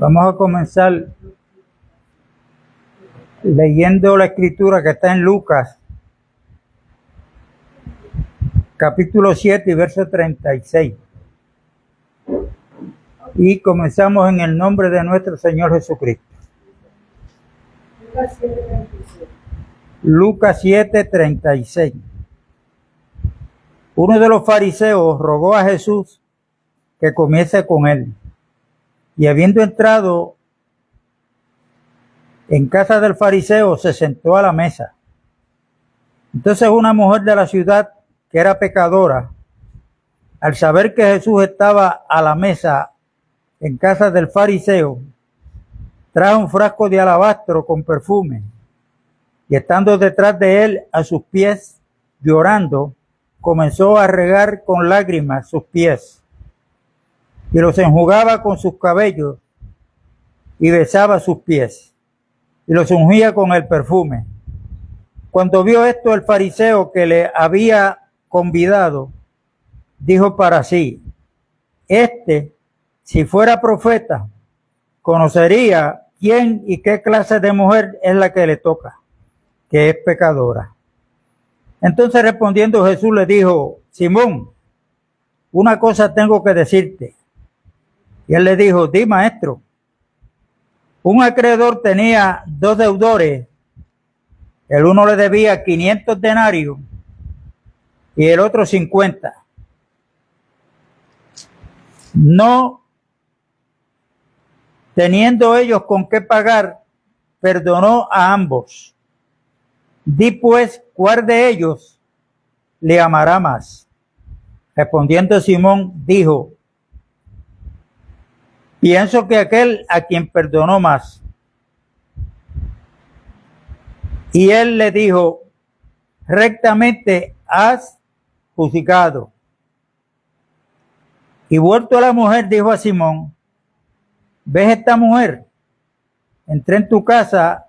Vamos a comenzar leyendo la escritura que está en Lucas, capítulo 7 y verso 36. Y comenzamos en el nombre de nuestro Señor Jesucristo. Lucas 7, 36. Uno de los fariseos rogó a Jesús que comiese con él. Y habiendo entrado en casa del fariseo, se sentó a la mesa. Entonces una mujer de la ciudad, que era pecadora, al saber que Jesús estaba a la mesa en casa del fariseo, trajo un frasco de alabastro con perfume, y estando detrás de él a sus pies, llorando, comenzó a regar con lágrimas sus pies, y los enjugaba con sus cabellos, y besaba sus pies, y los ungía con el perfume. Cuando vio esto el fariseo que le había convidado, dijo para sí: si fuera profeta, conocería quién y qué clase de mujer es la que le toca, que es pecadora. Entonces respondiendo Jesús le dijo: Simón, una cosa tengo que decirte. Y él le dijo: di, maestro. Un acreedor tenía dos deudores. El uno le debía 500 denarios y el otro 50. No teniendo ellos con qué pagar, perdonó a ambos. Di pues, ¿cuál de ellos le amará más? Respondiendo Simón, dijo: pienso que aquel a quien perdonó más. Y él le dijo: rectamente has juzgado. Y vuelto a la mujer, dijo a Simón: ¿ves esta mujer? Entré en tu casa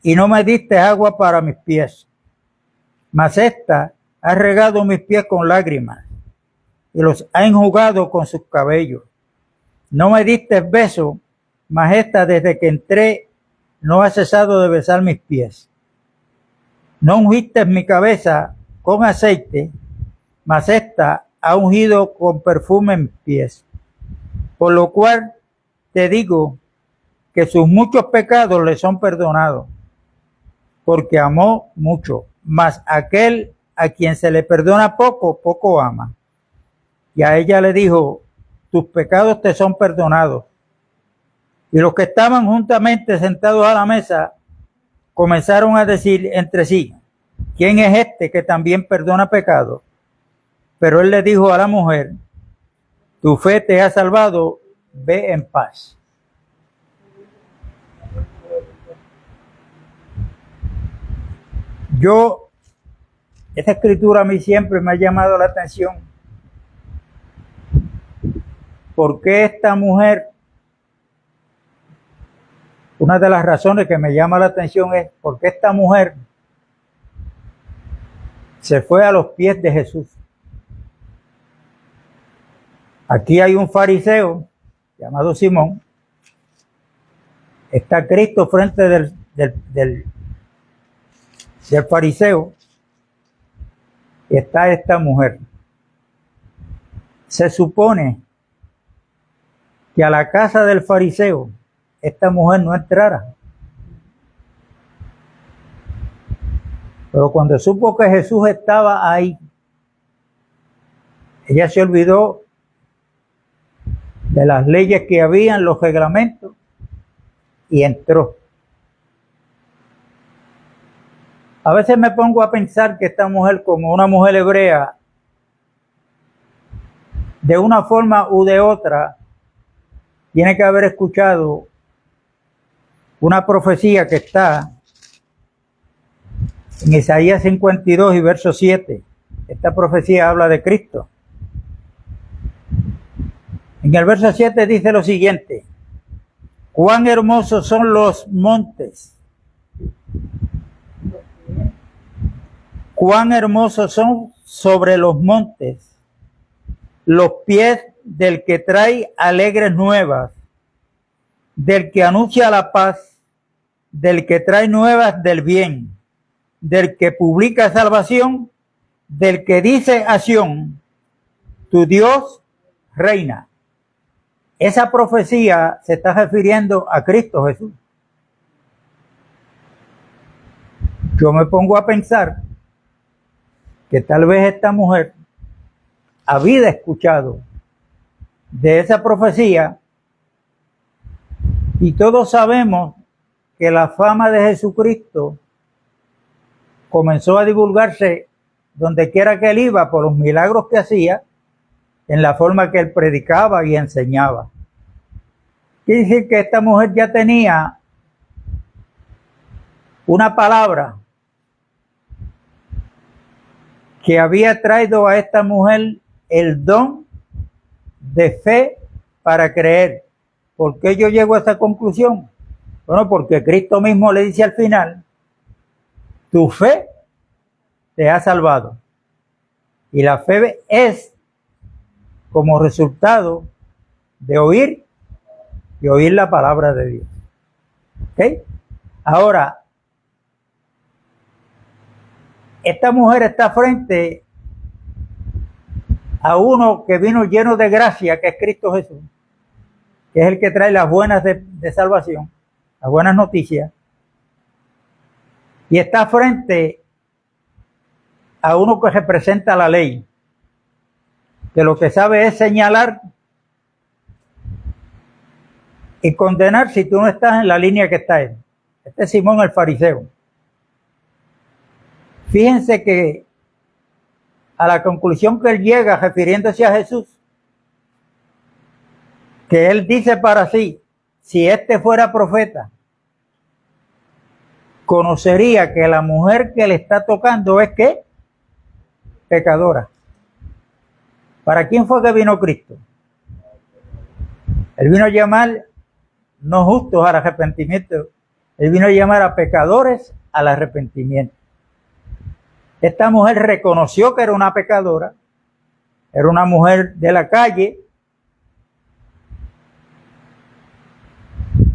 y no me diste agua para mis pies, mas esta ha regado mis pies con lágrimas y los ha enjugado con sus cabellos. No me diste beso, mas esta desde que entré no ha cesado de besar mis pies. No ungiste mi cabeza con aceite, mas esta ha ungido con perfume mis pies. Por lo cual te digo que sus muchos pecados le son perdonados, porque amó mucho. Mas aquel a quien se le perdona poco, poco ama. Y a ella le dijo: tus pecados te son perdonados. Y los que estaban juntamente sentados a la mesa comenzaron a decir entre sí: ¿quién es este que también perdona pecados? Pero él le dijo a la mujer: tu fe te ha salvado, ve en paz. Esta escritura a mí siempre me ha llamado la atención. ¿Por qué esta mujer? Una de las razones que me llama la atención es porque esta mujer se fue a los pies de Jesús. Aquí hay un fariseo llamado Simón. Está Cristo frente del fariseo. Y está esta mujer. Se supone que a la casa del fariseo esta mujer no entrara. Pero cuando supo que Jesús estaba ahí, ella se olvidó de las leyes que habían, los reglamentos, y entró. A veces me pongo a pensar que esta mujer, como una mujer hebrea, de una forma u de otra, tiene que haber escuchado una profecía que está en Isaías 52 y verso 7. Esta profecía habla de Cristo. En el verso 7 dice lo siguiente: cuán hermosos son los montes, cuán hermosos son sobre los montes los pies del que trae alegres nuevas, del que anuncia la paz, del que trae nuevas del bien, del que publica salvación, del que dice a Sión, tu Dios reina. Esa profecía se está refiriendo a Cristo Jesús. Yo me pongo a pensar que tal vez esta mujer había escuchado de esa profecía, y todos sabemos que la fama de Jesucristo comenzó a divulgarse donde quiera que él iba por los milagros que hacía, en la forma que él predicaba y enseñaba. Quiere decir que esta mujer ya tenía una palabra que había traído a esta mujer el don de fe para creer. ¿Por qué yo llego a esa conclusión? Bueno, porque Cristo mismo le dice al final, tu fe te ha salvado. Y la fe es como resultado de oír y oír la palabra de Dios. ¿Ok? Ahora, esta mujer está frente a uno que vino lleno de gracia, que es Cristo Jesús, que es el que trae las buenas de salvación, las buenas noticias, y está frente a uno que representa la ley, que lo que sabe es señalar y condenar si tú no estás en la línea que está él. Este es Simón el fariseo. Fíjense que a la conclusión que él llega refiriéndose a Jesús, que él dice para sí, si este fuera profeta, conocería que la mujer que le está tocando es ¿qué? Pecadora. ¿Para quién fue que vino Cristo? Él vino a llamar no justos al arrepentimiento, él vino a llamar a pecadores al arrepentimiento. Esta mujer reconoció que era una pecadora, era una mujer de la calle,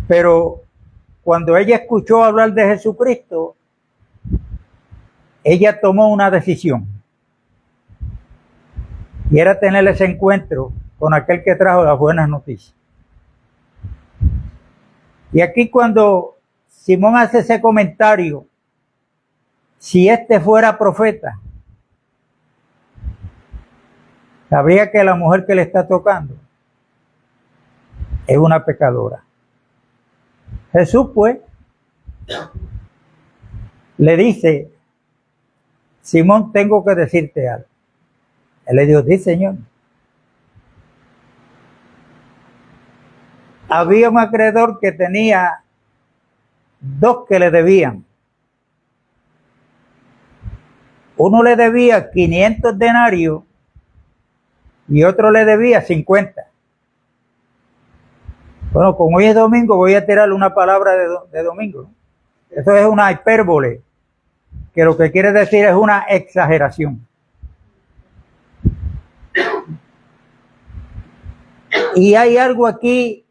pero cuando ella escuchó hablar de Jesucristo, ella tomó una decisión, y era tener ese encuentro con aquel que trajo las buenas noticias. Y aquí cuando Simón hace ese comentario, si este fuera profeta, sabría que la mujer que le está tocando es una pecadora. Jesús pues le dice, Simón, tengo que decirte algo. Él le dijo, sí, Señor. Había un acreedor que tenía dos que le debían. Uno le debía 500 denarios y otro le debía 50. Bueno, como hoy es domingo, voy a tirarle una palabra de domingo. Eso es una hipérbole, que lo que quiere decir es una exageración. Y hay algo aquí,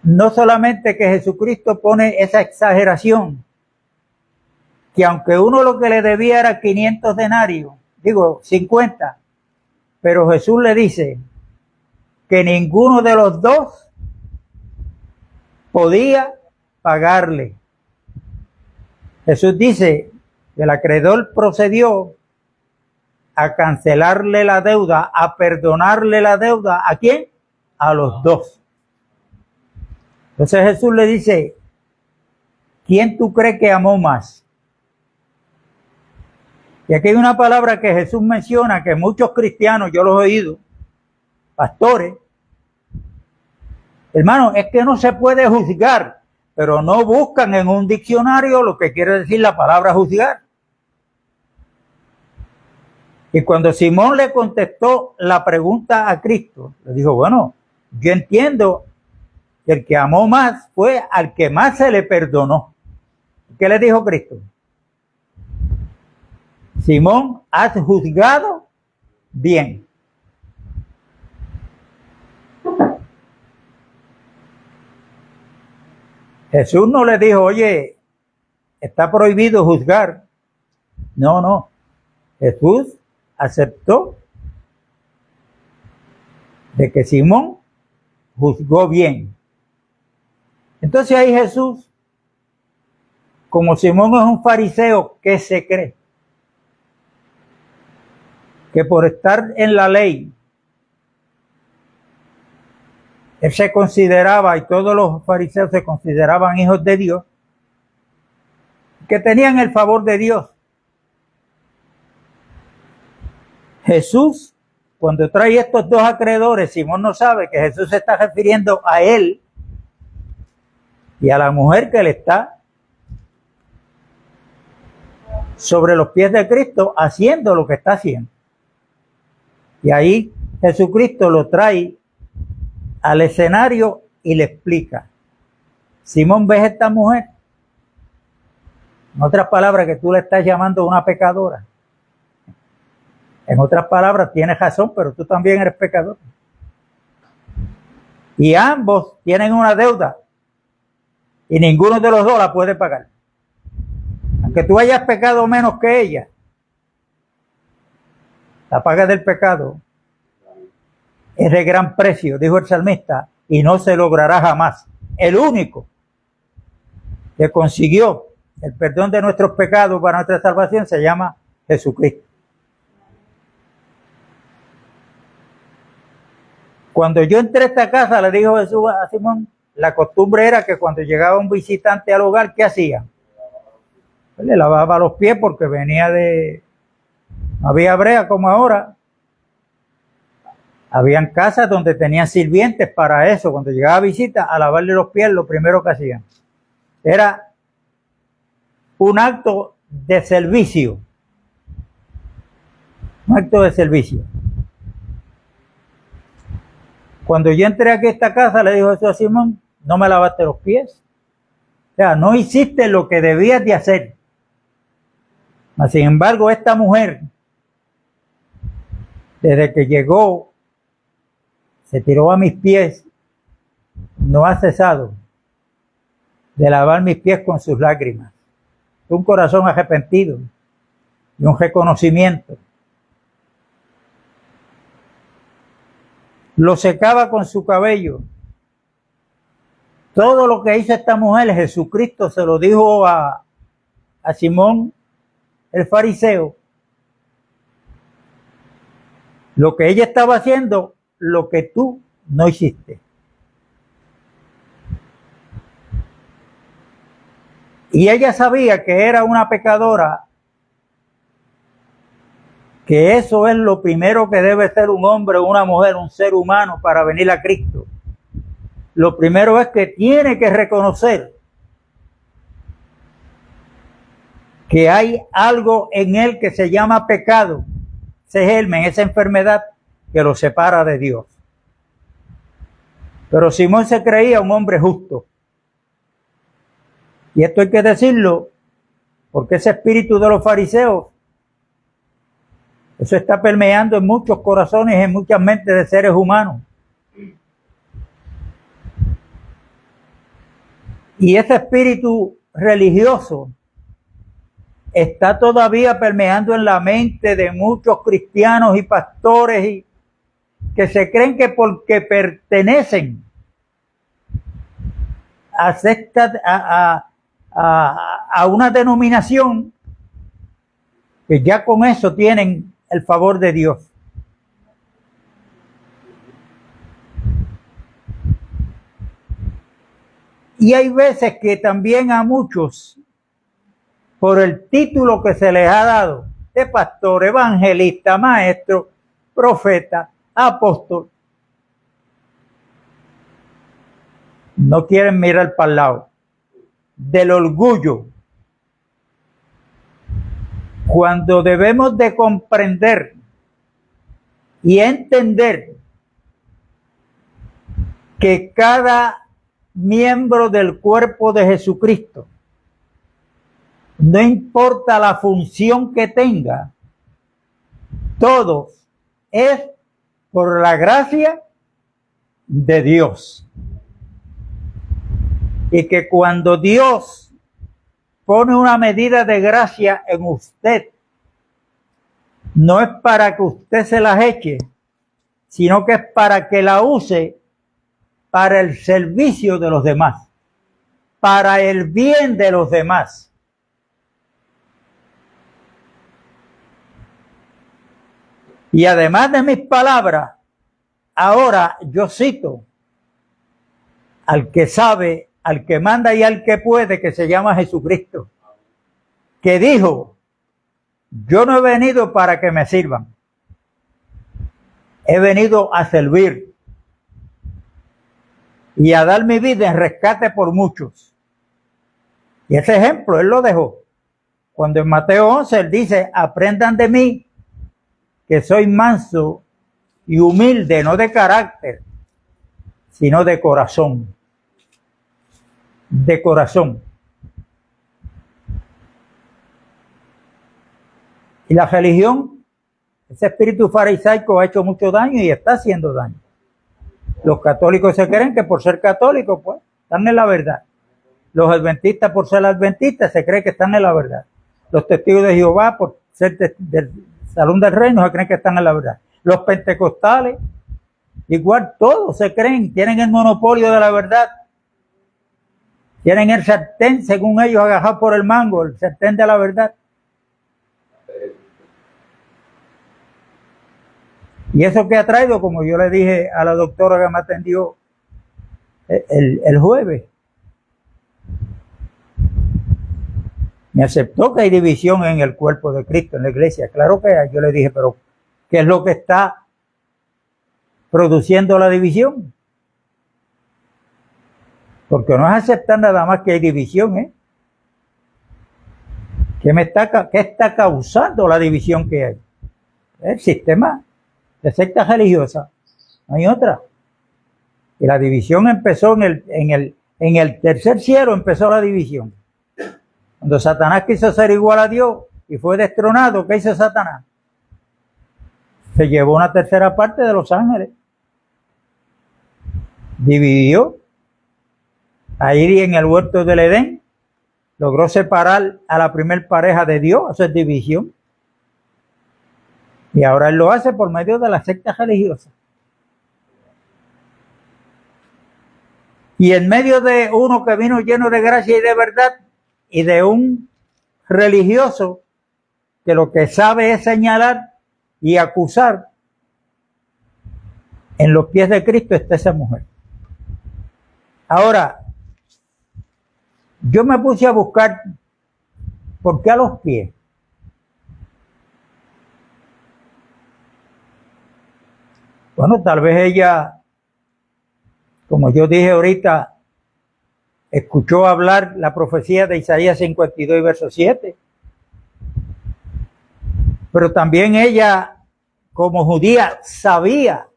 no solamente que Jesucristo pone esa exageración, que aunque uno lo que le debía era 500 denarios, 50, pero Jesús le dice que ninguno de los dos podía pagarle. Jesús dice que el acreedor procedió a cancelarle la deuda, a perdonarle la deuda. ¿A quién? A los dos. Entonces Jesús le dice, ¿quién tú crees que amó más? Y aquí hay una palabra que Jesús menciona, que muchos cristianos, yo los he oído, pastores, hermano, es que no se puede juzgar, pero no buscan en un diccionario lo que quiere decir la palabra juzgar. Y cuando Simón le contestó la pregunta a Cristo, le dijo, bueno, yo entiendo que el que amó más fue al que más se le perdonó. ¿Qué le dijo Cristo? Simón, has juzgado bien. Jesús no le dijo, oye, está prohibido juzgar. No. Jesús aceptó de que Simón juzgó bien. Entonces ahí Jesús, como Simón es un fariseo, ¿qué se cree? Que por estar en la ley, él se consideraba, y todos los fariseos se consideraban hijos de Dios, que tenían el favor de Dios. Jesús, cuando trae estos dos acreedores, Simón no sabe que Jesús se está refiriendo a él y a la mujer que le está sobre los pies de Cristo haciendo lo que está haciendo. Y ahí Jesucristo lo trae al escenario y le explica: Simón, ¿ves esta mujer? En otras palabras, que tú le estás llamando una pecadora. En otras palabras, tienes razón, pero tú también eres pecador. Y ambos tienen una deuda y ninguno de los dos la puede pagar. Aunque tú hayas pecado menos que ella, la paga del pecado es de gran precio, dijo el salmista, y no se logrará jamás. El único que consiguió el perdón de nuestros pecados para nuestra salvación se llama Jesucristo. Cuando yo entré a esta casa, le dijo Jesús a Simón, la costumbre era que cuando llegaba un visitante al hogar, ¿qué hacía? Pues le lavaba los pies porque venía de... No había brea como ahora. Habían casas donde tenían sirvientes para eso. Cuando llegaba visita, a lavarle los pies, lo primero que hacían era un acto de servicio. Un acto de servicio. Cuando yo entré aquí a esta casa, le dijo eso a Simón, no me lavaste los pies. O sea, no hiciste lo que debías de hacer. Mas, sin embargo, esta mujer, desde que llegó, se tiró a mis pies, no ha cesado de lavar mis pies con sus lágrimas. Un corazón arrepentido y un reconocimiento. Lo secaba con su cabello. Todo lo que hizo esta mujer, Jesucristo se lo dijo a Simón, el fariseo. Lo que ella estaba haciendo, lo que tú no hiciste. Y ella sabía que era una pecadora, que eso es lo primero que debe ser un hombre, una mujer, un ser humano para venir a Cristo. Lo primero es que tiene que reconocer que hay algo en él que se llama pecado, ese germen, esa enfermedad que lo separa de Dios. Pero Simón se creía un hombre justo. Y esto hay que decirlo, porque ese espíritu de los fariseos, eso está permeando en muchos corazones, en muchas mentes de seres humanos. Y ese espíritu religioso está todavía permeando en la mente de muchos cristianos y pastores y que se creen que porque pertenecen a una denominación, que ya con eso tienen el favor de Dios. Y hay veces que también a muchos, por el título que se les ha dado de pastor, evangelista, maestro, profeta, apóstol, no quieren mirar para el lado del orgullo, cuando debemos de comprender y entender que cada miembro del cuerpo de Jesucristo, no importa la función que tenga, todos es por la gracia de Dios. Y que cuando Dios pone una medida de gracia en usted, no es para que usted se las eche, sino que es para que la use para el servicio de los demás, para el bien de los demás. Y además de mis palabras, ahora yo cito al que sabe, al que manda y al que puede, que se llama Jesucristo, que dijo: yo no he venido para que me sirvan, he venido a servir y a dar mi vida en rescate por muchos. Y ese ejemplo él lo dejó cuando en Mateo 11 él dice: aprendan de mí, que soy manso y humilde, no de carácter, sino de corazón. De corazón. Y la religión, ese espíritu farisaico ha hecho mucho daño y está haciendo daño. Los católicos se creen que por ser católicos, pues, están en la verdad. Los adventistas, por ser adventistas, se creen que están en la verdad. Los testigos de Jehová, por ser del Salón del Reino, se creen que están en la verdad. Los pentecostales, igual, todos se creen, tienen el monopolio de la verdad. Tienen el sartén, según ellos, agajado por el mango, el sartén de la verdad. Y eso que ha traído, como yo le dije a la doctora que me atendió el jueves, me aceptó que hay división en el cuerpo de Cristo, en la iglesia. Claro que hay. Yo le dije, pero ¿qué es lo que está produciendo la división? Porque no es aceptar nada más que hay división, ¿eh? ¿Qué está causando la división que hay? El sistema de secta religiosa. No hay otra. Y la división empezó en el tercer cielo, empezó la división. Cuando Satanás quiso ser igual a Dios y fue destronado, ¿qué hizo Satanás? Se llevó una tercera parte de los ángeles. Dividió. Ahí en el huerto del Edén logró separar a la primer pareja de Dios, eso es división. Y ahora él lo hace por medio de la secta religiosa. Y en medio de uno que vino lleno de gracia y de verdad, y de un religioso que lo que sabe es señalar y acusar, en los pies de Cristo está esa mujer. Ahora, yo me puse a buscar, ¿por qué a los pies? Bueno, tal vez ella, como yo dije ahorita, escuchó hablar la profecía de Isaías 52 y verso 7. Pero también ella, como judía, sabía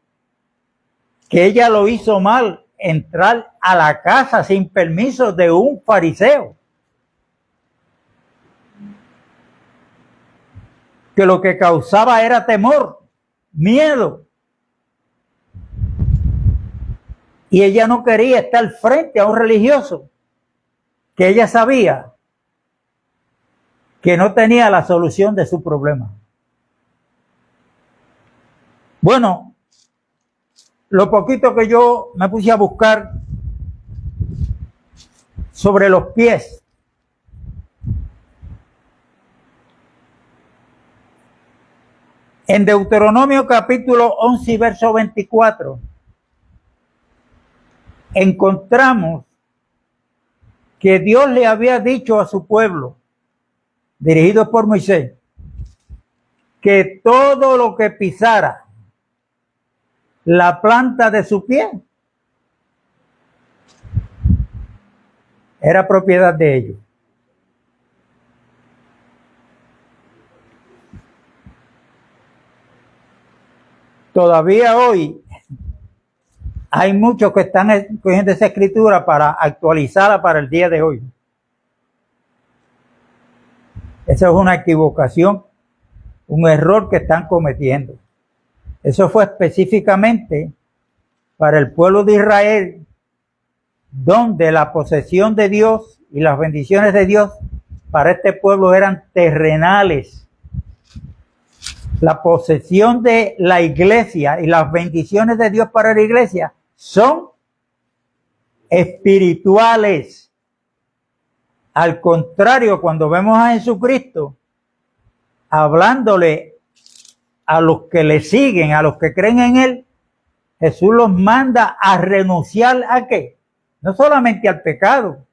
que ella lo hizo mal entrar a la casa sin permiso de un fariseo. Que lo que causaba era temor, miedo. Y ella no quería estar frente a un religioso que ella sabía que no tenía la solución de su problema. Bueno, lo poquito que yo me puse a buscar sobre los pies, en Deuteronomio capítulo 11 y verso 24, encontramos que Dios le había dicho a su pueblo, dirigido por Moisés, que todo lo que pisara la planta de su pie era propiedad de ellos. Todavía hoy hay muchos que están cogiendo esa escritura para actualizarla para el día de hoy. Esa es una equivocación, un error que están cometiendo. Eso fue específicamente para el pueblo de Israel donde la posesión de Dios y las bendiciones de Dios para este pueblo eran terrenales. La posesión de la iglesia y las bendiciones de Dios para la iglesia son espirituales. Al contrario, cuando vemos a Jesucristo hablándole a los que le siguen, a los que creen en Él, Jesús los manda a renunciar ¿a qué? No solamente al pecado,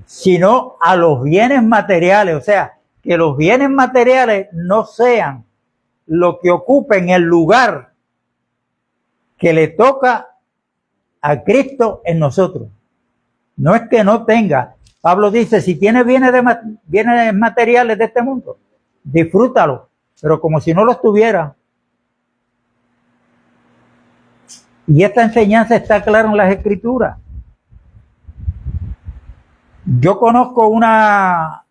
sino a los bienes materiales. O sea, que los bienes materiales no sean lo que ocupen el lugar que le toca a Cristo en nosotros. No es que no tenga. Pablo dice, si tienes bienes materiales de este mundo, disfrútalo, pero como si no los tuviera. Y esta enseñanza está clara en las Escrituras. Yo conozco una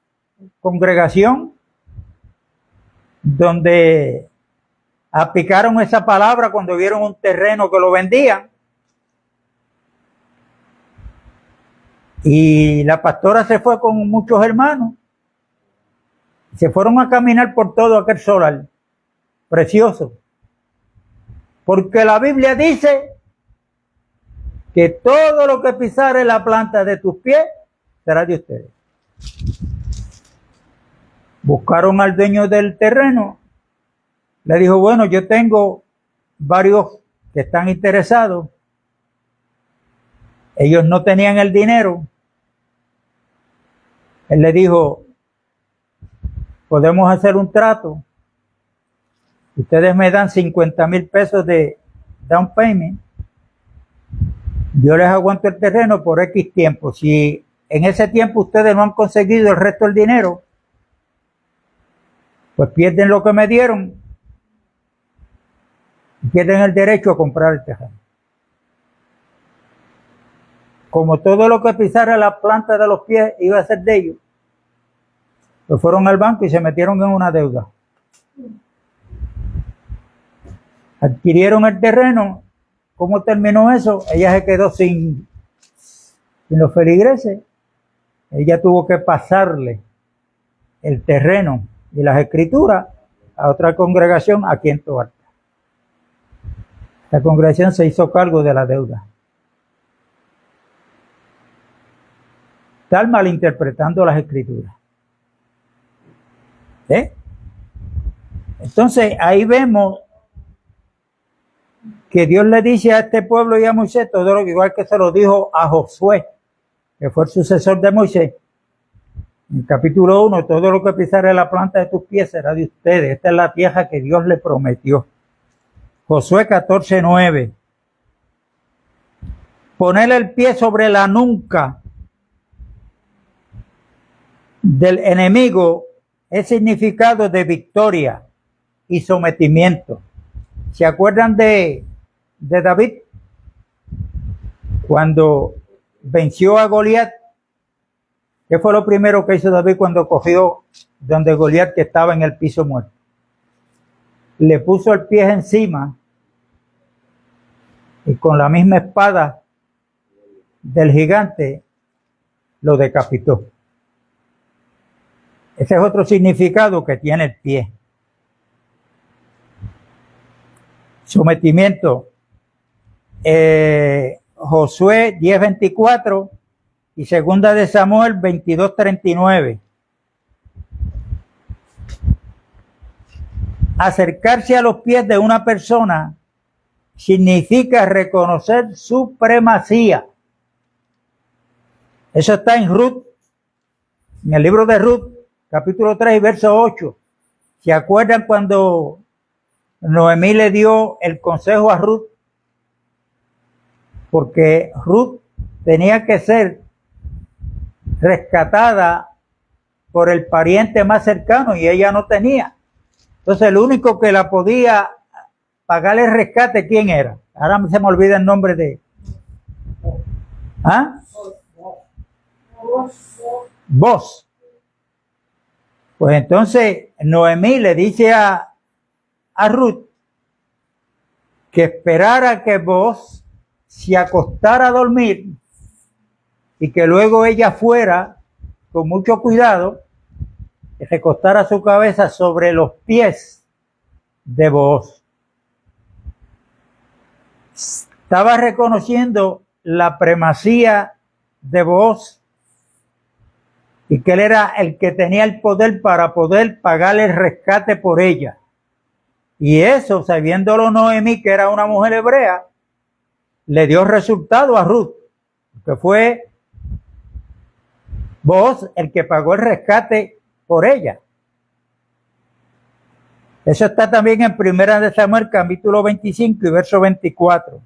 congregación donde aplicaron esa palabra cuando vieron un terreno que lo vendían. Y la pastora se fue con muchos hermanos. Se fueron a caminar por todo aquel solar precioso. Porque la Biblia dice que todo lo que pisare la planta de tus pies será de ustedes. Buscaron al dueño del terreno. Le dijo, bueno, yo tengo varios que están interesados. Ellos no tenían el dinero. Él le dijo, podemos hacer un trato. Ustedes me dan 50,000 pesos de down payment. Yo les aguanto el terreno por X tiempo. Si en ese tiempo ustedes no han conseguido el resto del dinero, pues pierden lo que me dieron. Pierden el derecho a comprar el terreno. Como todo lo que pisara la planta de los pies iba a ser de ellos, pues fueron al banco y se metieron en una deuda. Adquirieron el terreno. ¿Cómo terminó eso? Ella se quedó sin los feligreses. Ella tuvo que pasarle el terreno y las escrituras a otra congregación aquí en Toalta. La congregación se hizo cargo de la deuda. Están malinterpretando las escrituras. Entonces ahí vemos que Dios le dice a este pueblo y a Moisés todo lo igual que se lo dijo a Josué, que fue el sucesor de Moisés. En el capítulo 1, todo lo que pisare la planta de tus pies será de ustedes. Esta es la tierra que Dios le prometió. Josué 14:9. Poner el pie sobre la nuca del enemigo es significado de victoria y sometimiento. ¿Se acuerdan de David? Cuando venció a Goliat, ¿qué fue lo primero que hizo David cuando cogió donde Goliat que estaba en el piso muerto? Le puso el pie encima y con la misma espada del gigante lo decapitó. Ese es otro significado que tiene el pie. Sometimiento. Josué 10:24 y segunda de Samuel 22:39. Acercarse a los pies de una persona significa reconocer supremacía. Eso está en Ruth, en el libro de Ruth, capítulo 3, verso 8. ¿Se acuerdan cuando Noemí le dio el consejo a Ruth? Porque Ruth tenía que ser rescatada por el pariente más cercano y ella no tenía. Entonces el único que la podía pagar el rescate, ¿quién era? Ahora se me olvida el nombre de... ¿Ah? Vos. Pues entonces Noemí le dice a Ruth que esperara que vos se acostara a dormir y que luego ella fuera con mucho cuidado y recostara su cabeza sobre los pies de Booz. Estaba reconociendo la primacía de Booz y que él era el que tenía el poder para poder pagar el rescate por ella. Y eso, sabiéndolo Noemí, que era una mujer hebrea, le dio resultado a Ruth, que fue Booz el que pagó el rescate por ella. Eso está también en Primera de Samuel, capítulo 25 y verso 24.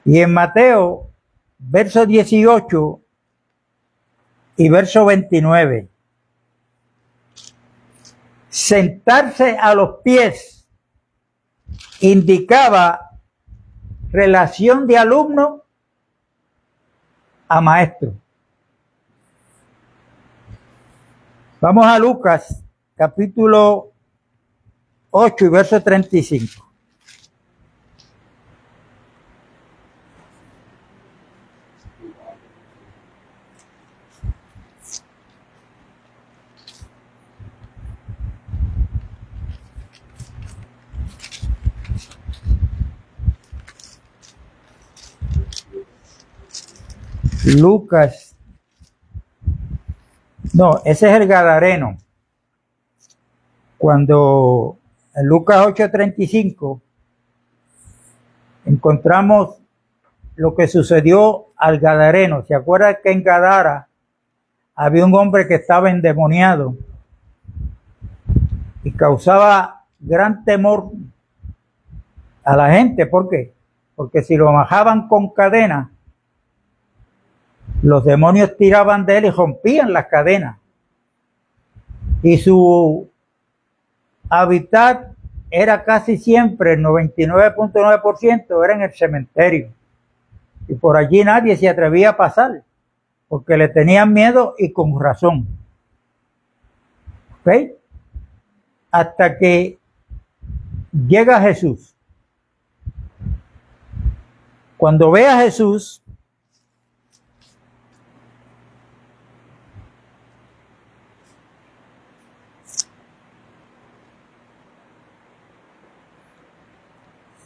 Y en Mateo, verso 18 y verso 29. Sentarse a los pies indicaba relación de alumno a maestro. Vamos a Lucas, capítulo 8 y verso 35. Lucas, no, ese es el Gadareno. Cuando en Lucas 8:35 encontramos lo que sucedió al Gadareno. ¿Se acuerdan que en Gadara había un hombre que estaba endemoniado y causaba gran temor a la gente? ¿Por qué? Porque si lo bajaban con cadenas, los demonios tiraban de él y rompían las cadenas. Y su hábitat era casi siempre, el 99.9% era en el cementerio. Y por allí nadie se atrevía a pasar, porque le tenían miedo y con razón. ¿Ok? Hasta que llega Jesús. Cuando ve a Jesús,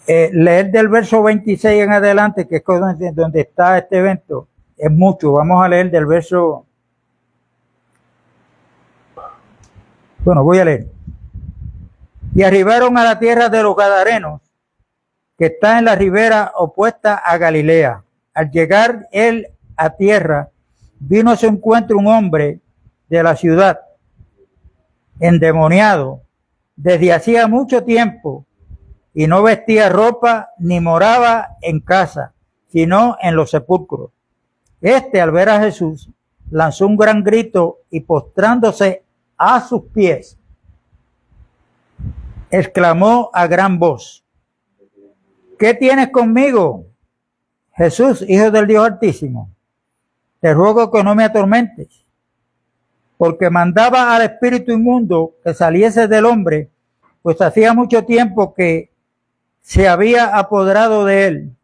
leer del verso 26 en adelante, que es donde está este evento, es mucho. Vamos a leer del verso... Bueno, voy a leer. Y arribaron a la tierra de los Gadarenos, que está en la ribera opuesta a Galilea. Al llegar él a tierra, vino a su encuentro un hombre de la ciudad, endemoniado, desde hacía mucho tiempo, y no vestía ropa ni moraba en casa, sino en los sepulcros. Al ver a Jesús, lanzó un gran grito y postrándose a sus pies, exclamó a gran voz: ¿qué tienes conmigo, Jesús, Hijo del Dios Altísimo? Te ruego que no me atormentes. Porque mandaba al espíritu inmundo que saliese del hombre, pues hacía mucho tiempo que se había apoderado de él,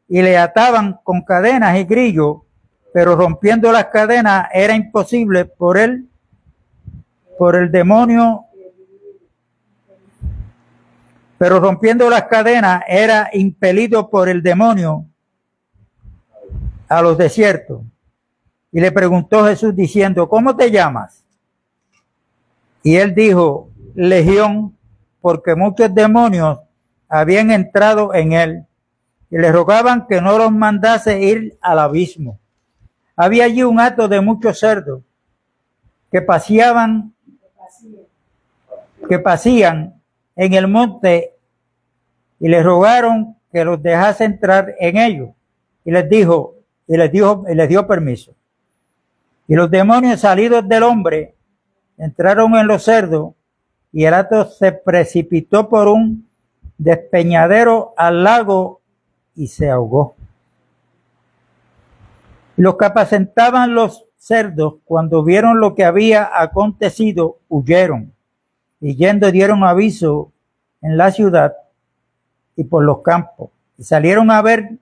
y le ataban con cadenas y grillos, pero rompiendo las cadenas era imposible por el demonio, pero rompiendo las cadenas era impelido por el demonio a los desiertos. Y le preguntó Jesús diciendo: ¿cómo te llamas? Y él dijo: Legión, porque muchos demonios habían entrado en él, y le rogaban que no los mandase ir al abismo. Había allí un hato de muchos cerdos que pasían en el monte, y le rogaron que los dejase entrar en ellos. Y les dio permiso. Y los demonios salidos del hombre entraron en los cerdos, y el hato se precipitó por un despeñadero al lago y se ahogó. Los que apacentaban los cerdos, cuando vieron lo que había acontecido, huyeron, y yendo dieron aviso en la ciudad y por los campos, y salieron a ver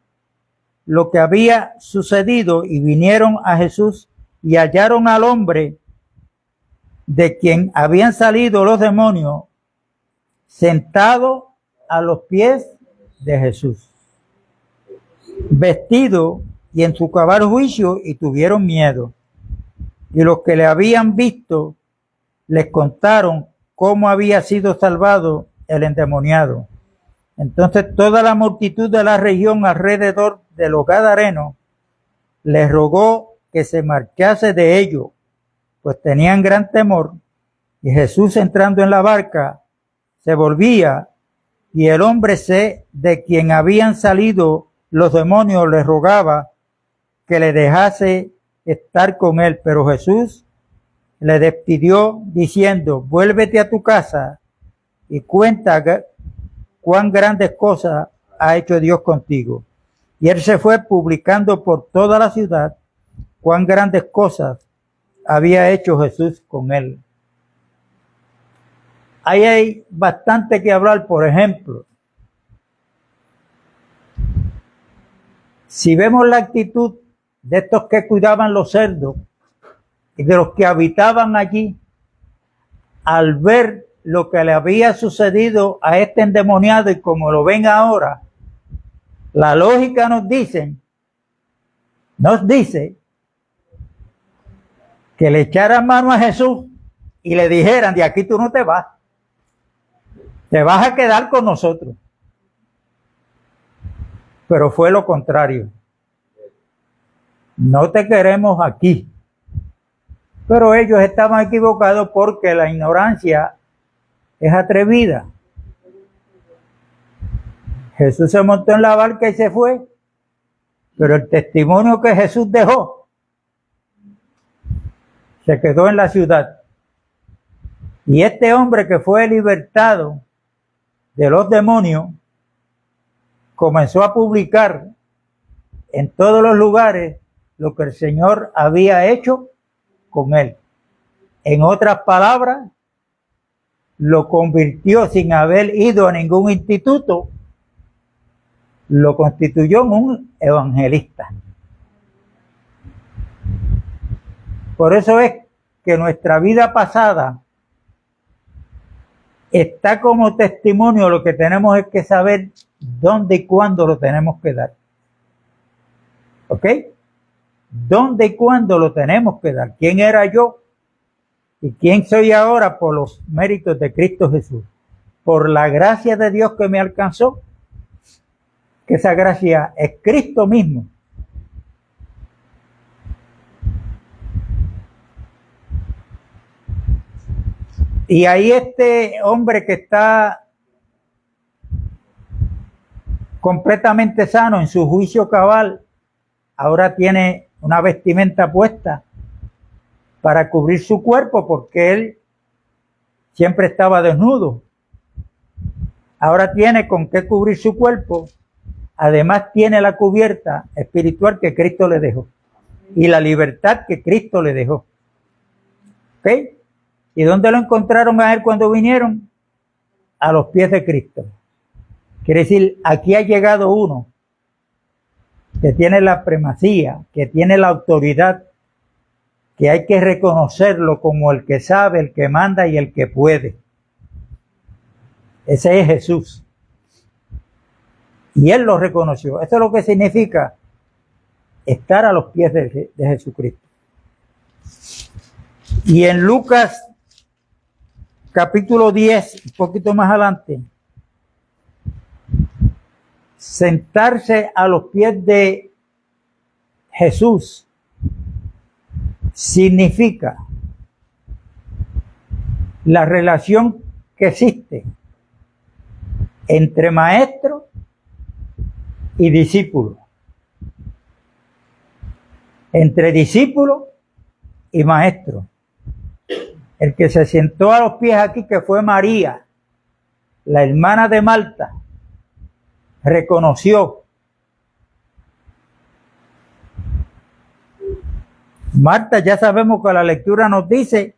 lo que había sucedido y vinieron a Jesús y hallaron al hombre de quien habían salido los demonios sentado a los pies de Jesús, vestido y en su cabal juicio, y tuvieron miedo. Y los que le habían visto les contaron cómo había sido salvado el endemoniado. Entonces toda la multitud de la región alrededor de los Gadarenos les rogó que se marchase de ellos, pues tenían gran temor. Y Jesús, entrando en la barca, se volvía, y el hombre de quien habían salido los demonios le rogaba que le dejase estar con él, pero Jesús le despidió diciendo: vuélvete a tu casa y cuenta cuán grandes cosas ha hecho Dios contigo. Y él se fue publicando por toda la ciudad cuán grandes cosas había hecho Jesús con él. Ahí hay bastante que hablar. Por ejemplo, si vemos la actitud de estos que cuidaban los cerdos y de los que habitaban allí, al ver lo que le había sucedido a este endemoniado y como lo ven ahora, la lógica nos dice que le echaran mano a Jesús y le dijeran: de aquí tú no te vas a quedar con nosotros. Pero fue lo contrario. No te queremos aquí. Pero ellos estaban equivocados porque la ignorancia es atrevida. Jesús se montó en la barca y se fue, pero el testimonio que Jesús dejó se quedó en la ciudad. Y este hombre que fue libertado de los demonios comenzó a publicar en todos los lugares lo que el Señor había hecho con él. En otras palabras, lo convirtió, sin haber ido a ningún instituto, lo constituyó en un evangelista. Por eso es que nuestra vida pasada está como testimonio. Lo que tenemos es que saber dónde y cuándo lo tenemos que dar. ¿Ok? ¿Dónde y cuándo lo tenemos que dar? ¿Quién era yo y quién soy ahora por los méritos de Cristo Jesús? Por la gracia de Dios que me alcanzó, que esa gracia es Cristo mismo. Y ahí este hombre que está completamente sano, en su juicio cabal, ahora tiene una vestimenta puesta para cubrir su cuerpo, porque él siempre estaba desnudo. Ahora tiene con qué cubrir su cuerpo. Además tiene la cubierta espiritual que Cristo le dejó y la libertad que Cristo le dejó. ¿Ok? ¿Y dónde lo encontraron a él cuando vinieron? A los pies de Cristo. Quiere decir, aquí ha llegado uno que tiene la primacía, que tiene la autoridad, que hay que reconocerlo como el que sabe, el que manda y el que puede. Ese es Jesús. Y él lo reconoció. Eso es lo que significa estar a los pies de Jesucristo. Y en Lucas capítulo 10, un poquito más adelante, sentarse a los pies de Jesús significa la relación que existe entre maestro y discípulo, entre discípulo y maestro. El que se sentó a los pies aquí, que fue María, la hermana de Marta, reconoció. Marta, ya sabemos que la lectura nos dice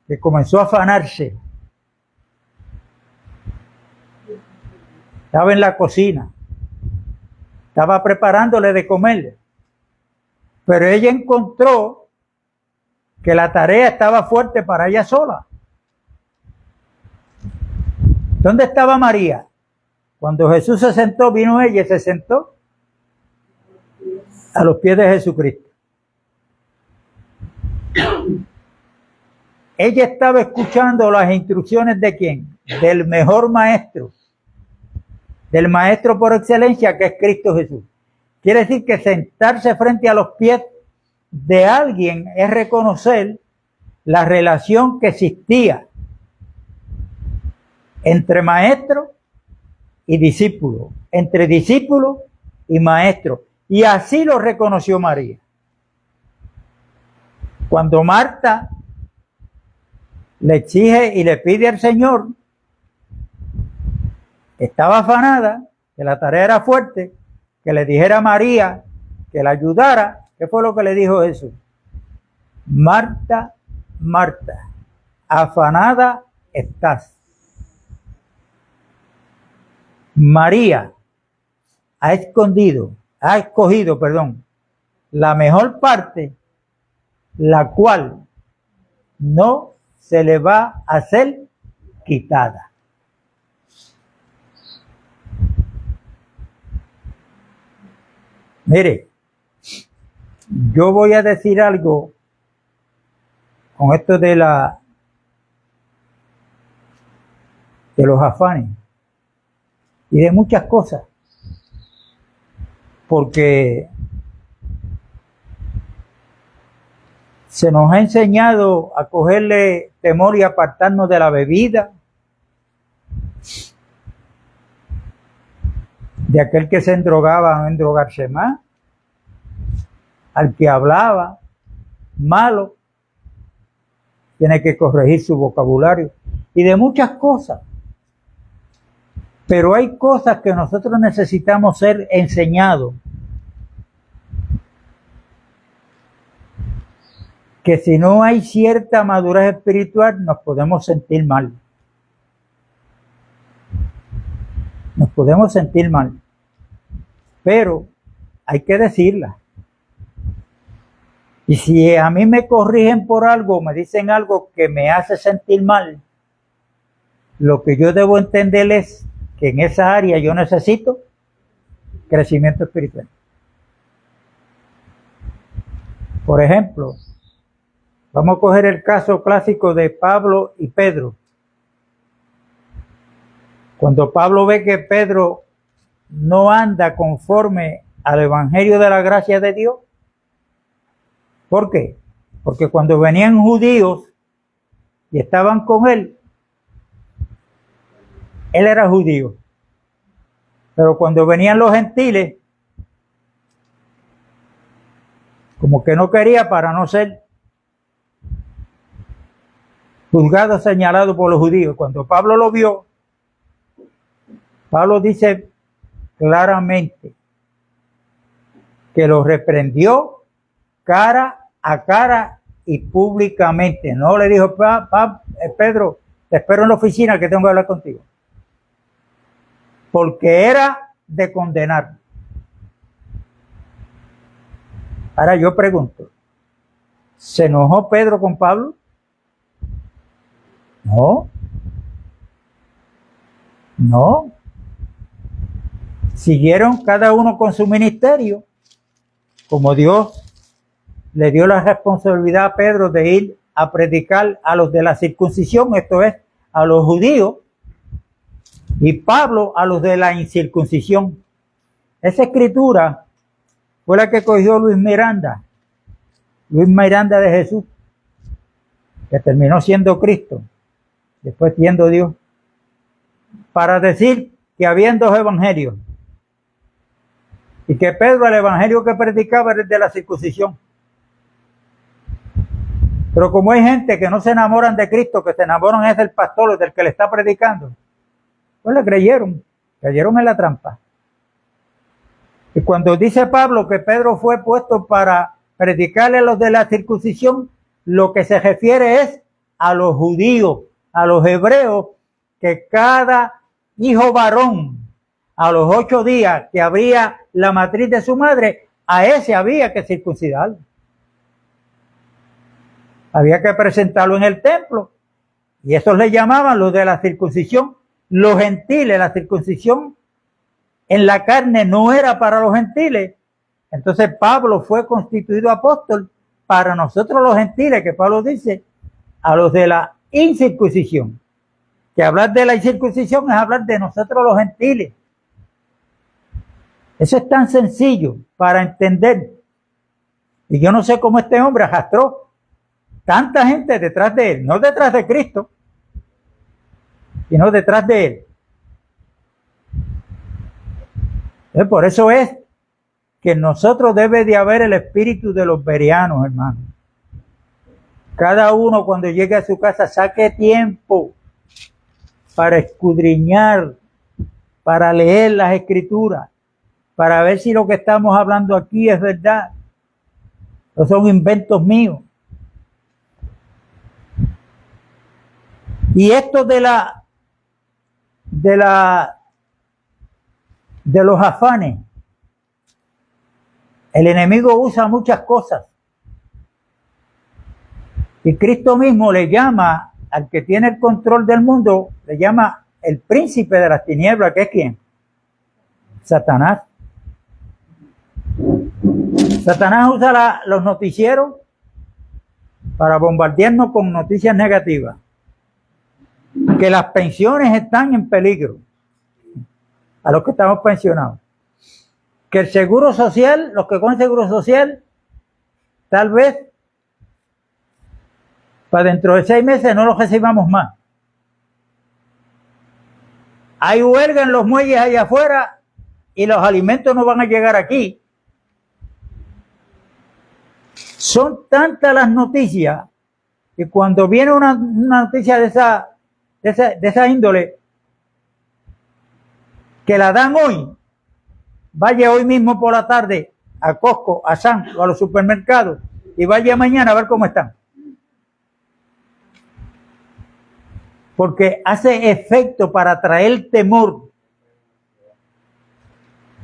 que comenzó a afanarse. Estaba en la cocina. estaba preparándole de comer, pero ella encontró que la tarea estaba fuerte para ella sola. ¿Dónde estaba María? Cuando Jesús se sentó, vino ella y se sentó a los pies de Jesucristo. Ella estaba escuchando las instrucciones ¿de quién? Del mejor maestro, del maestro por excelencia, que es Cristo Jesús. Quiere decir que sentarse frente a los pies de alguien es reconocer la relación que existía entre maestro y discípulo, entre discípulo y maestro. Y así lo reconoció María. Cuando Marta le exige y le pide al Señor, estaba afanada, que la tarea era fuerte, que le dijera a María que la ayudara. ¿Qué fue lo que le dijo Jesús? Marta, Marta, afanada estás. María ha escogido, la mejor parte, la cual no se le va a ser quitada. Mire, yo voy a decir algo con esto de los afanes y de muchas cosas, porque se nos ha enseñado a cogerle temor y apartarnos de la bebida, de aquel que se endrogaba a no endrogarse más, al que hablaba malo, tiene que corregir su vocabulario, y de muchas cosas. Pero hay cosas que nosotros necesitamos ser enseñados, que si no hay cierta madurez espiritual nos podemos sentir mal. Nos podemos sentir mal, pero hay que decirla. Y si a mí me corrigen por algo, me dicen algo que me hace sentir mal, lo que yo debo entender es que en esa área yo necesito crecimiento espiritual. Por ejemplo, vamos a coger el caso clásico de Pablo y Pedro. Cuando Pablo ve que Pedro no anda conforme al evangelio de la gracia de Dios, ¿por qué? Porque cuando venían judíos y estaban con él era judío. Pero cuando venían los gentiles, como que no quería para no ser juzgado, señalado por los judíos. Cuando Pablo lo vio, Pablo dice claramente que lo reprendió cara a cara y públicamente. No le dijo, Pedro, te espero en la oficina que tengo que hablar contigo. Porque era de condenar. Ahora yo pregunto, ¿se enojó Pedro con Pablo? No. Siguieron cada uno con su ministerio, como Dios le dio la responsabilidad a Pedro de ir a predicar a los de la circuncisión, esto es, a los judíos, y Pablo a los de la incircuncisión. Esa escritura fue la que cogió Luis Miranda de Jesús, que terminó siendo Cristo, después siendo Dios, para decir que habían dos evangelios, y que Pedro, el evangelio que predicaba, era el de la circuncisión. Pero como hay gente que no se enamoran de Cristo, que se enamoran es del pastor, del que le está predicando, pues le cayeron en la trampa. Y cuando dice Pablo que Pedro fue puesto para predicarle a los de la circuncisión, lo que se refiere es a los judíos, a los hebreos, que cada hijo varón a los 8 días que abría la matriz de su madre, a ese había que circuncidarlo. Había que presentarlo en el templo. Y eso le llamaban los de la circuncisión, los gentiles. La circuncisión en la carne no era para los gentiles. Entonces Pablo fue constituido apóstol para nosotros los gentiles, que Pablo dice, a los de la incircuncisión. Que hablar de la incircuncisión es hablar de nosotros los gentiles. Eso es tan sencillo para entender. Y yo no sé cómo este hombre arrastró tanta gente detrás de él, no detrás de Cristo, sino detrás de él. Entonces, por eso es que en nosotros debe de haber el espíritu de los bereanos, hermano. Cada uno cuando llegue a su casa saque tiempo para escudriñar, para leer las escrituras, para ver si lo que estamos hablando aquí es verdad o son inventos míos. Y esto de los afanes, el enemigo usa muchas cosas. Y Cristo mismo le llama al que tiene el control del mundo, le llama el príncipe de las tinieblas, que es ¿quién? Satanás. Satanás usa los noticieros para bombardearnos con noticias negativas. Que las pensiones están en peligro a los que estamos pensionados. Que el seguro social, los que con seguro social, tal vez para dentro de 6 meses no los recibamos más. Hay huelga en los muelles allá afuera y los alimentos no van a llegar aquí. Son tantas las noticias que cuando viene una noticia de esa índole, que la dan hoy, vaya hoy mismo por la tarde a Costco, a Sam's o a los supermercados y vaya mañana a ver cómo están. Porque hace efecto para traer temor.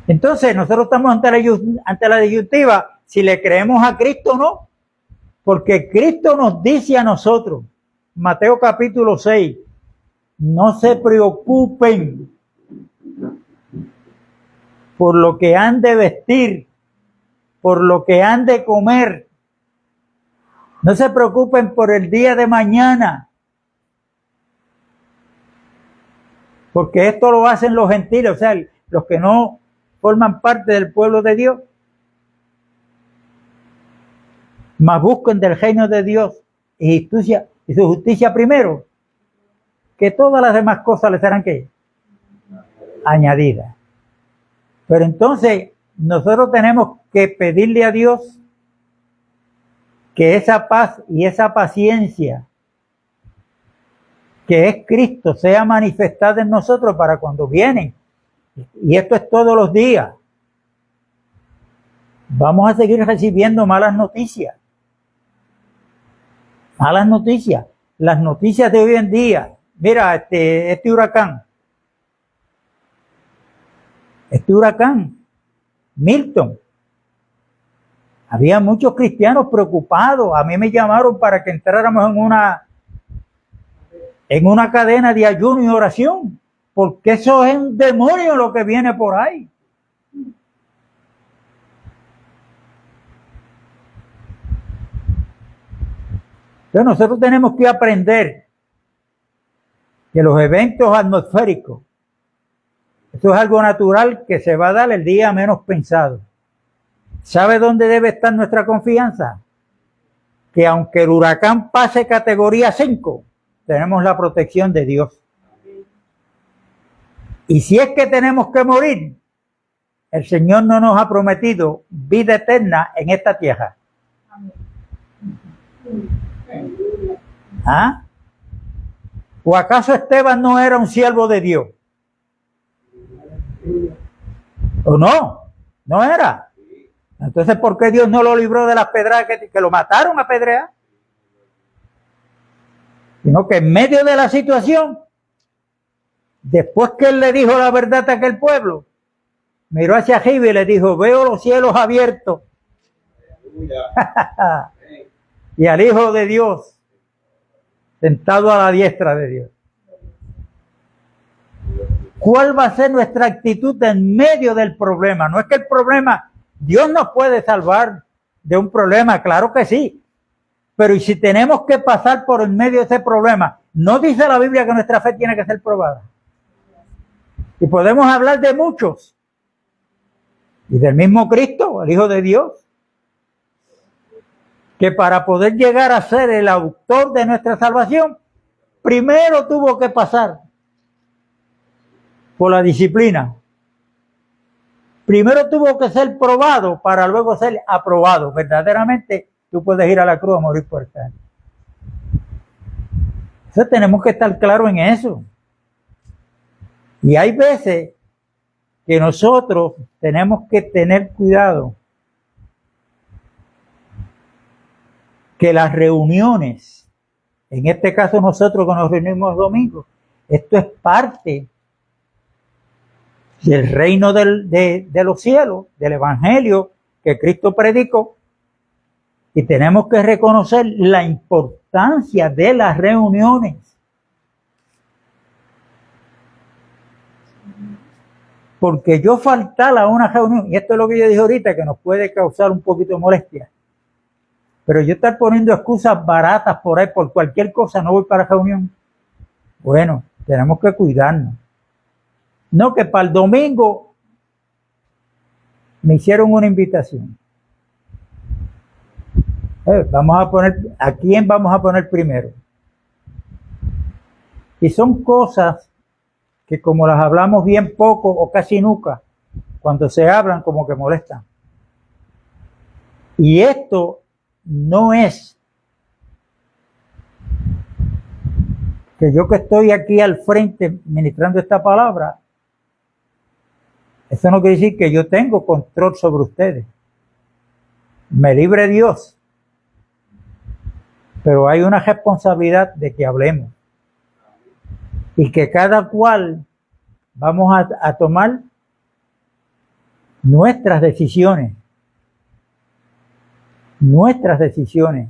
Entonces nosotros estamos ante la disyuntiva si le creemos a Cristo o no, porque Cristo nos dice a nosotros, Mateo capítulo 6, no se preocupen por lo que han de vestir, por lo que han de comer. No se preocupen por el día de mañana, porque esto lo hacen los gentiles, o sea, los que no forman parte del pueblo de Dios. Mas busquen del reino de Dios y su justicia primero, que todas las demás cosas les serán ¿qué? Añadidas. Pero entonces nosotros tenemos que pedirle a Dios que esa paz y esa paciencia que es Cristo sea manifestada en nosotros para cuando vienen. Y esto es todos los días. Vamos a seguir recibiendo malas noticias. Malas noticias. Las noticias de hoy en día. Mira, este huracán, Milton. Había muchos cristianos preocupados. A mí me llamaron para que entráramos en una cadena de ayuno y oración, porque eso es un demonio lo que viene por ahí. Entonces nosotros tenemos que aprender que los eventos atmosféricos, esto es algo natural que se va a dar el día menos pensado. ¿Sabe dónde debe estar nuestra confianza? Que aunque el huracán pase categoría 5, tenemos la protección de Dios. Y si es que tenemos que morir, el Señor no nos ha prometido vida eterna en esta tierra. ¿Ah? ¿O acaso Esteban no era un siervo de Dios? ¿O no? No era. Entonces, ¿por qué Dios no lo libró de las pedradas que lo mataron a pedrear? Sino que en medio de la situación, Después que él le dijo la verdad a aquel pueblo, miró hacia arriba y le dijo, veo los cielos abiertos y al Hijo de Dios sentado a la diestra de Dios. ¿Cuál va a ser nuestra actitud en medio del problema? No es que el problema, Dios nos puede salvar de un problema, claro que sí. Pero ¿y si tenemos que pasar por en medio de ese problema? ¿No dice la Biblia que nuestra fe tiene que ser probada? Y podemos hablar de muchos. Y del mismo Cristo, el Hijo de Dios, que para poder llegar a ser el autor de nuestra salvación, primero tuvo que pasar por la disciplina. Primero tuvo que ser probado para luego ser aprobado. Verdaderamente tú puedes ir a la cruz a morir por estar. Entonces tenemos que estar claros en eso. Y hay veces que nosotros tenemos que tener cuidado que las reuniones, en este caso nosotros que nos reunimos domingos, esto es parte del reino de los cielos, del evangelio que Cristo predicó, y tenemos que reconocer la importancia de las reuniones. Porque yo faltar a una reunión, y esto es lo que yo dije ahorita, que nos puede causar un poquito de molestia, pero yo estar poniendo excusas baratas por ahí, por cualquier cosa, no voy para la reunión. Bueno, tenemos que cuidarnos. No, que para el domingo me hicieron una invitación. Vamos a poner, ¿a quién vamos a poner primero? Y son cosas que como las hablamos bien poco o casi nunca, cuando se hablan como que molestan. Y esto no es que yo que estoy aquí al frente ministrando esta palabra, eso no quiere decir que yo tengo control sobre ustedes. Me libre Dios. Pero hay una responsabilidad de que hablemos. Y que cada cual vamos a tomar nuestras decisiones. Nuestras decisiones.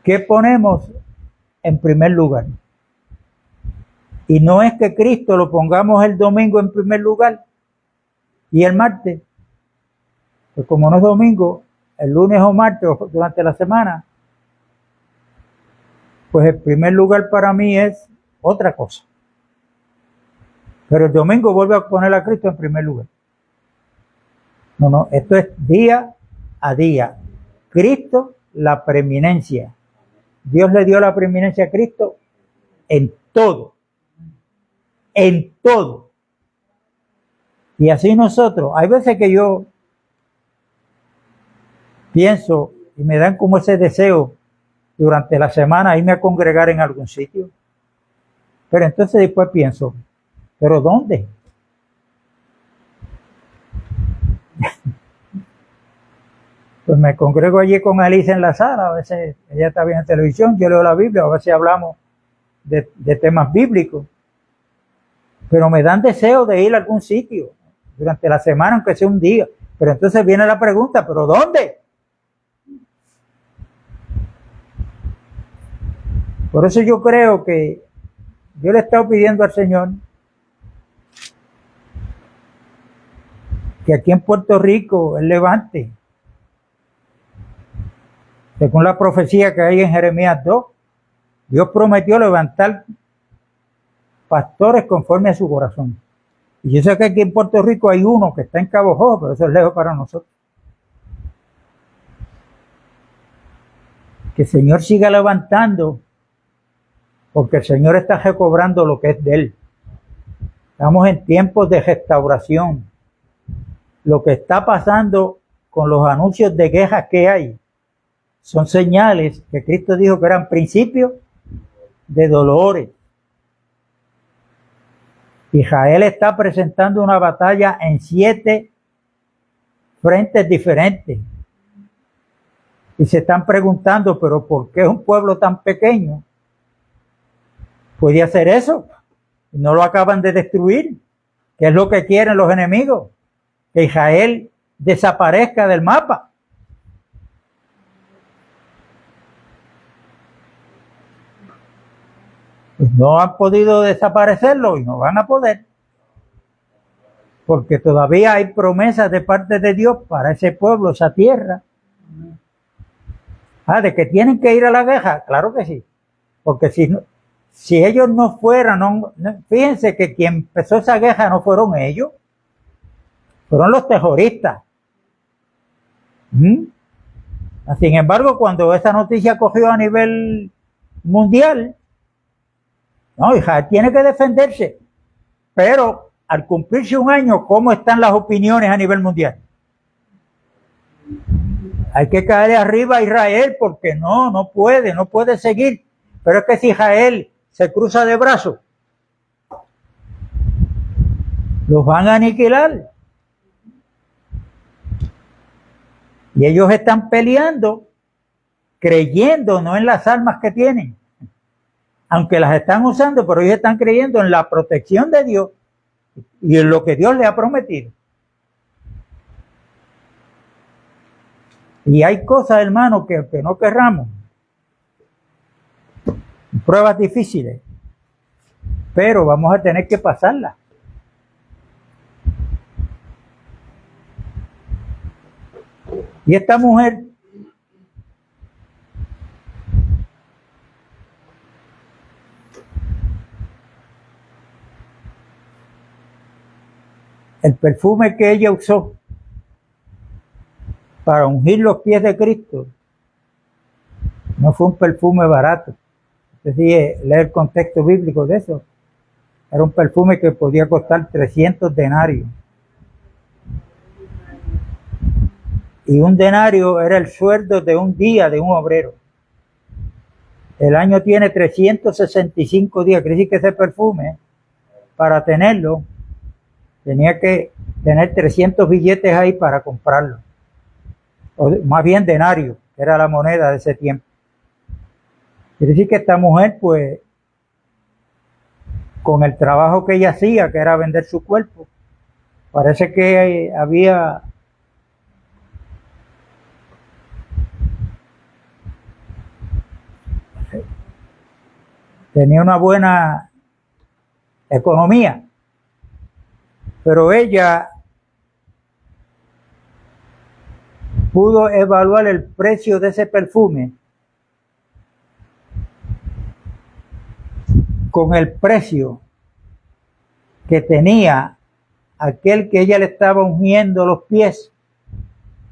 ¿Qué ponemos en primer lugar? Y no es que Cristo lo pongamos el domingo en primer lugar y el martes. Pues como no es domingo, el lunes o martes o durante la semana, pues el primer lugar para mí es otra cosa. Pero el domingo vuelve a poner a Cristo en primer lugar. No, esto es día a día. Cristo, la preeminencia. Dios le dio la preeminencia a Cristo en todo. En todo. Y así nosotros, hay veces que yo pienso y me dan como ese deseo durante la semana irme a congregar en algún sitio. Pero entonces después pienso, ¿pero dónde? Pues me congrego allí con Alicia en la sala, a veces ella está viendo televisión, yo leo la Biblia, a veces hablamos de temas bíblicos. Pero me dan deseo de ir a algún sitio durante la semana, aunque sea un día. Pero entonces viene la pregunta, ¿pero dónde? Por eso yo creo que yo le he estado pidiendo al Señor que aquí en Puerto Rico Él levante, según la profecía que hay en Jeremías 2, Dios prometió levantar pastores conforme a su corazón. Y yo sé que aquí en Puerto Rico hay uno que está en Cabo Rojo, pero eso es lejos para nosotros. Que el Señor siga levantando, porque el Señor está recobrando lo que es de Él. Estamos en tiempos de restauración. Lo que está pasando con los anuncios de guerra que hay son señales que Cristo dijo que eran principios de dolores. Israel está presentando una batalla en 7 frentes diferentes. Y se están preguntando, ¿pero por qué un pueblo tan pequeño puede hacer eso? no lo acaban de destruir, que es lo que quieren los enemigos, que Israel desaparezca del mapa. Pues no han podido desaparecerlo y no van a poder, porque todavía hay promesas de parte de Dios para ese pueblo, esa tierra. De que tienen que ir a la guerra, claro que sí, porque si ellos no fueran, fíjense que quien empezó esa guerra no fueron ellos, fueron los terroristas. Sin embargo, cuando esa noticia cogió a nivel mundial, no, Israel tiene que defenderse, pero al cumplirse un año, ¿cómo están las opiniones a nivel mundial? Hay que caerle arriba a Israel porque no puede seguir. Pero es que si Israel se cruza de brazos, los van a aniquilar. Y ellos están peleando, creyendo no en las armas que tienen, aunque las están usando, pero ellos están creyendo en la protección de Dios y en lo que Dios les ha prometido. Y hay cosas, hermano, que no querramos, pruebas difíciles, pero vamos a tener que pasarlas. Y esta mujer el perfume que ella usó para ungir los pies de Cristo no fue un perfume barato. Es decir, leer el contexto bíblico de eso. Era un perfume que podía costar 300 denarios. Y un denario era el sueldo de un día de un obrero. El año tiene 365 días. Quiere decir que ese perfume, para tenerlo, tenía que tener 300 billetes ahí para comprarlo. O más bien denario, que era la moneda de ese tiempo. Quiere decir que esta mujer, pues, con el trabajo que ella hacía, que era vender su cuerpo, parece que tenía una buena economía, pero ella pudo evaluar el precio de ese perfume con el precio que tenía aquel que ella le estaba ungiendo los pies,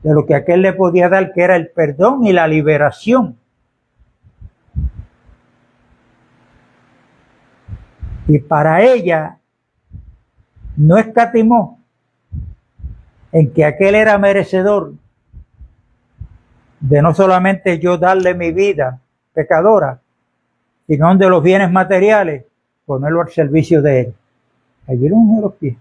de lo que aquel le podía dar, que era el perdón y la liberación. Y para ella no escatimó en que aquel era merecedor de no solamente yo darle mi vida pecadora, sino de los bienes materiales, ponerlo al servicio de él. Allí le ungió los pies.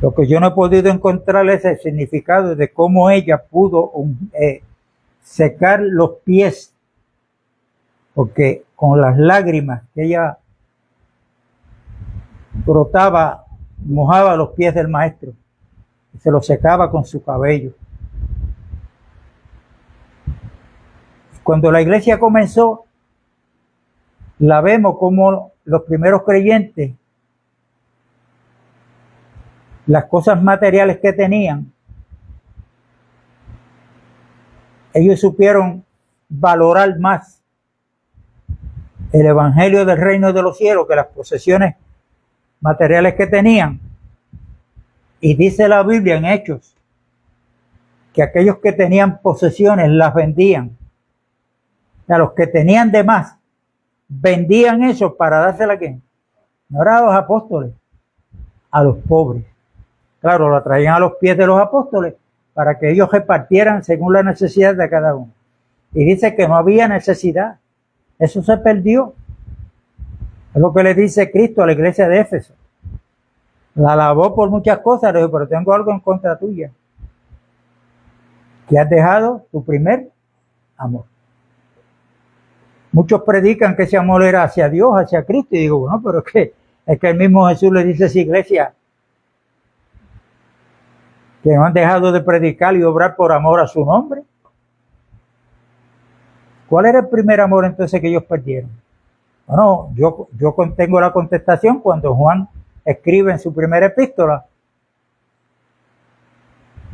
Lo que yo no he podido encontrar es el significado de cómo ella pudo secar los pies, porque con las lágrimas que ella brotaba, mojaba los pies del maestro y se los secaba con su cabello. Cuando la iglesia comenzó, la vemos como los primeros creyentes, las cosas materiales que tenían, ellos supieron valorar más el evangelio del reino de los cielos que las posesiones materiales que tenían. Y dice la Biblia en Hechos que aquellos que tenían posesiones las vendían. A los que tenían de más, vendían eso para dársela a quién. No era a los apóstoles, a los pobres. Claro, lo traían a los pies de los apóstoles para que ellos repartieran según la necesidad de cada uno. Y dice que no había necesidad. Eso se perdió. Es lo que le dice Cristo a la iglesia de Éfeso. La alabó por muchas cosas, le dijo, pero tengo algo en contra tuya. Que has dejado tu primer amor. Muchos predican que ese amor era hacia Dios, hacia Cristo, y digo, bueno, pero es que el mismo Jesús le dice a esa iglesia que no han dejado de predicar y obrar por amor a su nombre. ¿Cuál era el primer amor entonces que ellos perdieron? Bueno, yo tengo la contestación cuando Juan escribe en su primera epístola.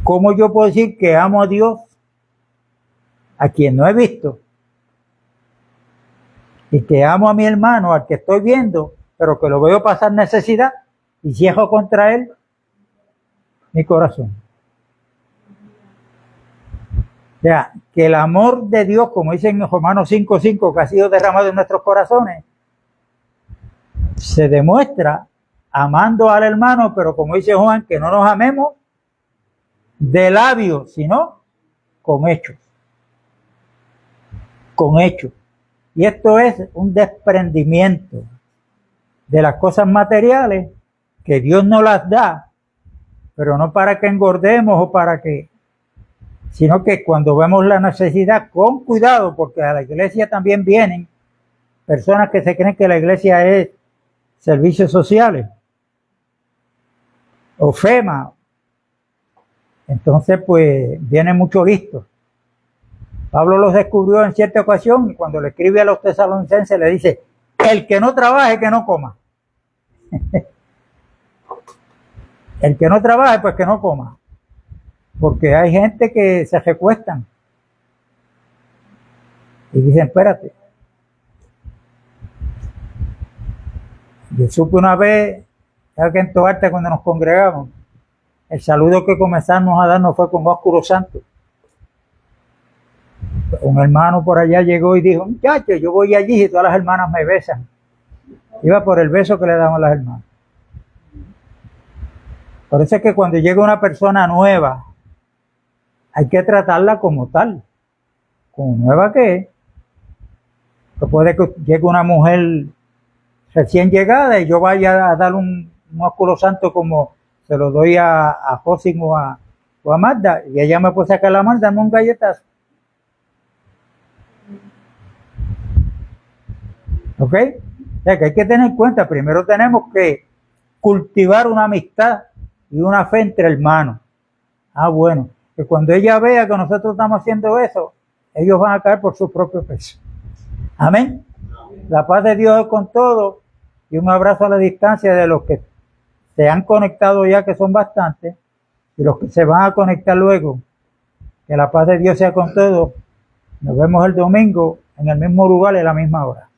¿Cómo yo puedo decir que amo a Dios a quien no he visto? Y que amo a mi hermano al que estoy viendo, pero que lo veo pasar necesidad y cierro contra él mi corazón. O sea, que el amor de Dios, como dice en Romanos 5:5, que ha sido derramado en nuestros corazones, se demuestra amando al hermano, pero como dice Juan, que no nos amemos de labios, sino con hechos. Con hechos. Y esto es un desprendimiento de las cosas materiales que Dios nos las da, pero no para que engordemos o para que, sino que cuando vemos la necesidad, con cuidado, porque a la iglesia también vienen personas que se creen que la iglesia es servicios sociales o FEMA. Entonces, pues, vienen muchos listos. Pablo los descubrió en cierta ocasión y cuando le escribe a los tesalonicenses le dice, el que no trabaje, que no coma. El que no trabaje, pues que no coma. Porque hay gente que se recuestan y dicen, espérate. Yo supe una vez, que en Toarte cuando nos congregamos, el saludo que comenzamos a darnos fue con ósculo santo. Un hermano por allá llegó y dijo, muchacho, yo voy allí y todas las hermanas me besan. Iba por el beso que le daban las hermanas. Por eso es que cuando llega una persona nueva, hay que tratarla como tal. Como nueva que es. Que puede que llegue una mujer recién llegada y yo vaya a dar un ósculo santo como se lo doy a José o a Magda, y ella me puede sacar la mano, darme un galletazo. ¿Ok? O sea que hay que tener en cuenta, primero tenemos que cultivar una amistad y una fe entre hermanos. Bueno, que cuando ella vea que nosotros estamos haciendo eso, ellos van a caer por su propio peso. Amén. La paz de Dios es con todos y un abrazo a la distancia de los que se han conectado ya, que son bastantes, y los que se van a conectar luego. Que la paz de Dios sea con todos. Nos vemos el domingo en el mismo lugar y a la misma hora.